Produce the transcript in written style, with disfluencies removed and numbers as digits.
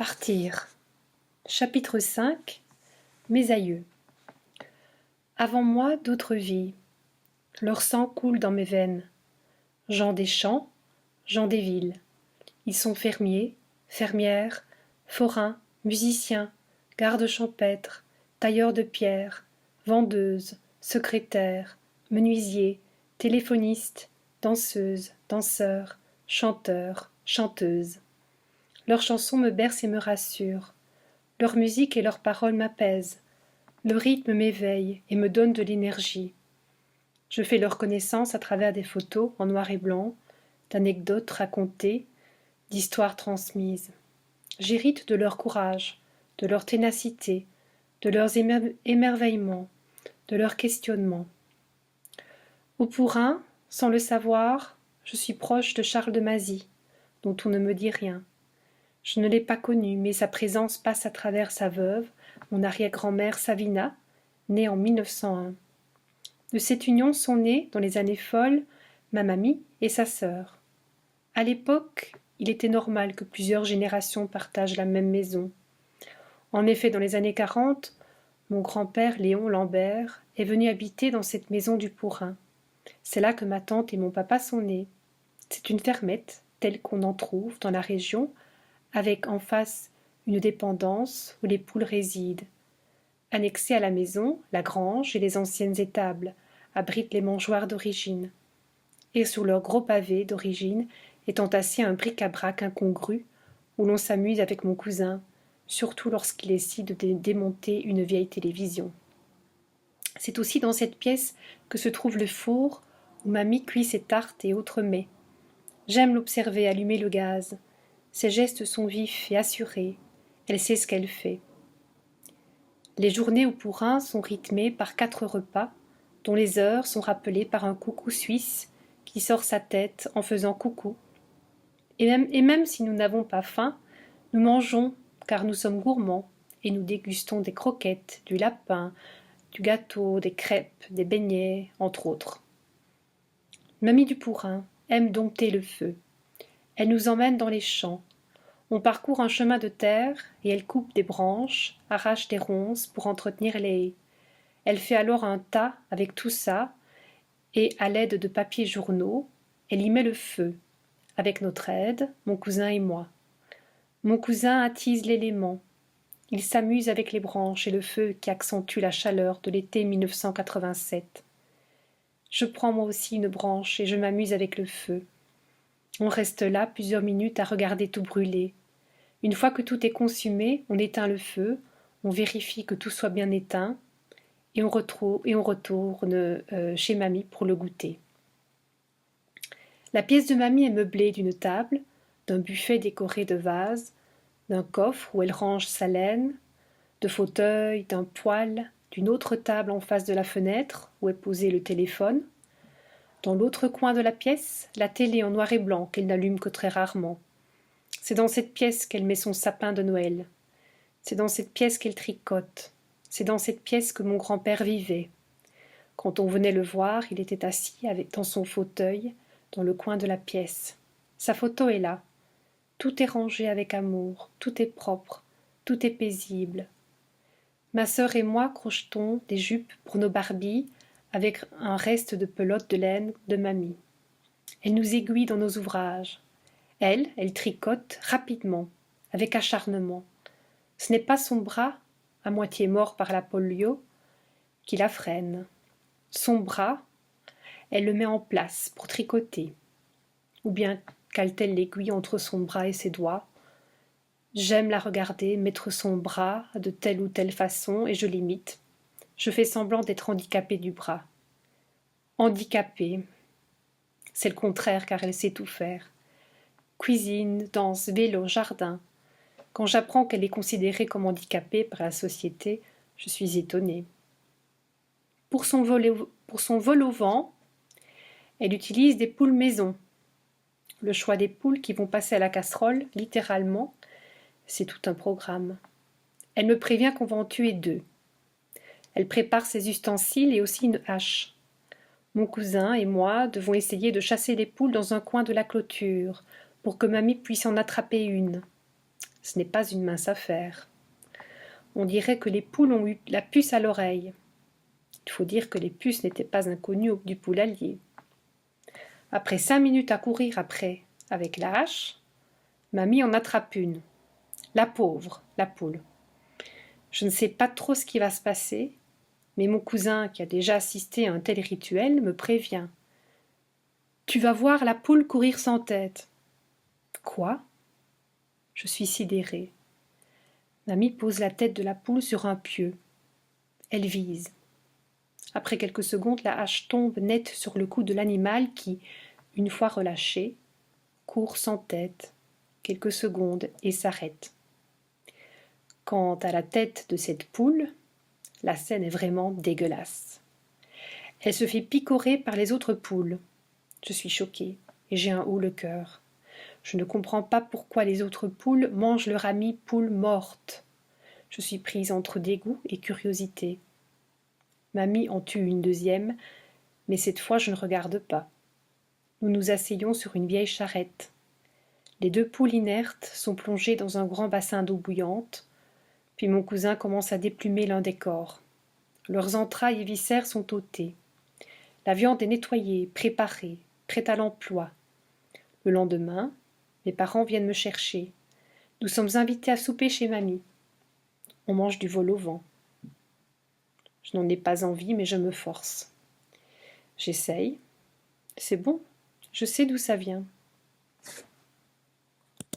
Partir. Chapitre 5. Mes aïeux. Avant moi d'autres vies. Leur sang coule dans mes veines. Gens des champs, gens des villes. Ils sont fermiers, fermières, forains, musiciens, gardes champêtres, tailleurs de pierre, vendeuses, secrétaires, menuisiers, téléphonistes, danseuses, danseurs, chanteurs, chanteuses. Leurs chansons me bercent et me rassurent. Leur musique et leurs paroles m'apaisent. Le rythme m'éveille et me donne de l'énergie. Je fais leur connaissance à travers des photos en noir et blanc, d'anecdotes racontées, d'histoires transmises. J'hérite de leur courage, de leur ténacité, de leurs émerveillements, de leurs questionnements. Ou pour un, sans le savoir, je suis proche de Charles de Mazy, dont on ne me dit rien. Je ne l'ai pas connu, mais sa présence passe à travers sa veuve, mon arrière-grand-mère Savina, née en 1901. De cette union sont nées, dans les années folles, ma mamie et sa sœur. À l'époque, il était normal que plusieurs générations partagent la même maison. En effet, dans les années 40, mon grand-père Léon Lambert est venu habiter dans cette maison du Pourrain. C'est là que ma tante et mon papa sont nés. C'est une fermette, telle qu'on en trouve dans la région, avec en face une dépendance où les poules résident. Annexée à la maison, la grange et les anciennes étables abritent les mangeoires d'origine. Et sur leurs gros pavés d'origine est entassé un bric-à-brac incongru où l'on s'amuse avec mon cousin, surtout lorsqu'il décide de démonter une vieille télévision. C'est aussi dans cette pièce que se trouve le four où mamie cuit ses tartes et autres mets. J'aime l'observer allumer le gaz. Ses gestes sont vifs et assurés. Elle sait ce qu'elle fait. Les journées au Pourrain sont rythmées par 4 repas, dont les heures sont rappelées par un coucou suisse qui sort sa tête en faisant coucou. Et même si nous n'avons pas faim, nous mangeons car nous sommes gourmands et nous dégustons des croquettes, du lapin, du gâteau, des crêpes, des beignets, entre autres. Mamie du Pourrain aime dompter le feu. Elle nous emmène dans les champs. On parcourt un chemin de terre et elle coupe des branches, arrache des ronces pour entretenir les haies. Elle fait alors un tas avec tout ça et, à l'aide de papiers journaux, elle y met le feu, avec notre aide, mon cousin et moi. Mon cousin attise l'élément. Il s'amuse avec les branches et le feu qui accentue la chaleur de l'été 1987. Je prends moi aussi une branche et je m'amuse avec le feu. On reste là plusieurs minutes à regarder tout brûler. Une fois que tout est consumé, on éteint le feu, on vérifie que tout soit bien éteint, et on retourne chez mamie pour le goûter. La pièce de mamie est meublée d'une table, d'un buffet décoré de vases, d'un coffre où elle range sa laine, de fauteuils, d'un poêle, d'une autre table en face de la fenêtre où est posé le téléphone. Dans l'autre coin de la pièce, la télé en noir et blanc qu'elle n'allume que très rarement. C'est dans cette pièce qu'elle met son sapin de Noël. C'est dans cette pièce qu'elle tricote. C'est dans cette pièce que mon grand-père vivait. Quand on venait le voir, il était assis dans son fauteuil, dans le coin de la pièce. Sa photo est là. Tout est rangé avec amour, tout est propre, tout est paisible. Ma sœur et moi crochetons des jupes pour nos Barbies avec un reste de pelote de laine de mamie. Elle nous aiguille dans nos ouvrages. Elle tricote rapidement, avec acharnement. Ce n'est pas son bras, à moitié mort par la polio, qui la freine. Son bras, elle le met en place pour tricoter. Ou bien cale-t-elle l'aiguille entre son bras et ses doigts. J'aime la regarder mettre son bras de telle ou telle façon et je l'imite. Je fais semblant d'être handicapée du bras. Handicapée, c'est le contraire car elle sait tout faire. Cuisine, danse, vélo, jardin. Quand j'apprends qu'elle est considérée comme handicapée par la société, je suis étonnée. Pour son vol au vent, elle utilise des poules maison. Le choix des poules qui vont passer à la casserole, littéralement, c'est tout un programme. Elle me prévient qu'on va en tuer 2. Elle prépare ses ustensiles et aussi une hache. Mon cousin et moi devons essayer de chasser les poules dans un coin de la clôture, pour que mamie puisse en attraper une. Ce n'est pas une mince affaire. On dirait que les poules ont eu la puce à l'oreille. Il faut dire que les puces n'étaient pas inconnues du poulailler. Après 5 minutes à courir après, avec la hache, Mamie en attrape une. La pauvre, la poule. Je ne sais pas trop ce qui va se passer, mais mon cousin, qui a déjà assisté à un tel rituel, me prévient. Tu vas voir la poule courir sans tête. Quoi? Je suis sidérée. Mamie pose la tête de la poule sur un pieu. Elle vise. Après quelques secondes, la hache tombe net sur le cou de l'animal qui, une fois relâché, court sans tête, quelques secondes et s'arrête. Quant à la tête de cette poule, la scène est vraiment dégueulasse. Elle se fait picorer par les autres poules. Je suis choquée et j'ai un haut le cœur. Je ne comprends pas pourquoi les autres poules mangent leur amie poule morte. Je suis prise entre dégoût et curiosité. Mamie en tue une deuxième, mais cette fois je ne regarde pas. Nous nous asseyons sur une vieille charrette. Les 2 poules inertes sont plongées dans un grand bassin d'eau bouillante, puis mon cousin commence à déplumer l'un des corps. Leurs entrailles et viscères sont ôtés. La viande est nettoyée, préparée, prête à l'emploi. Le lendemain, mes parents viennent me chercher. Nous sommes invités à souper chez mamie. On mange du vol au vent. Je n'en ai pas envie, mais je me force. J'essaye. C'est bon, je sais d'où ça vient.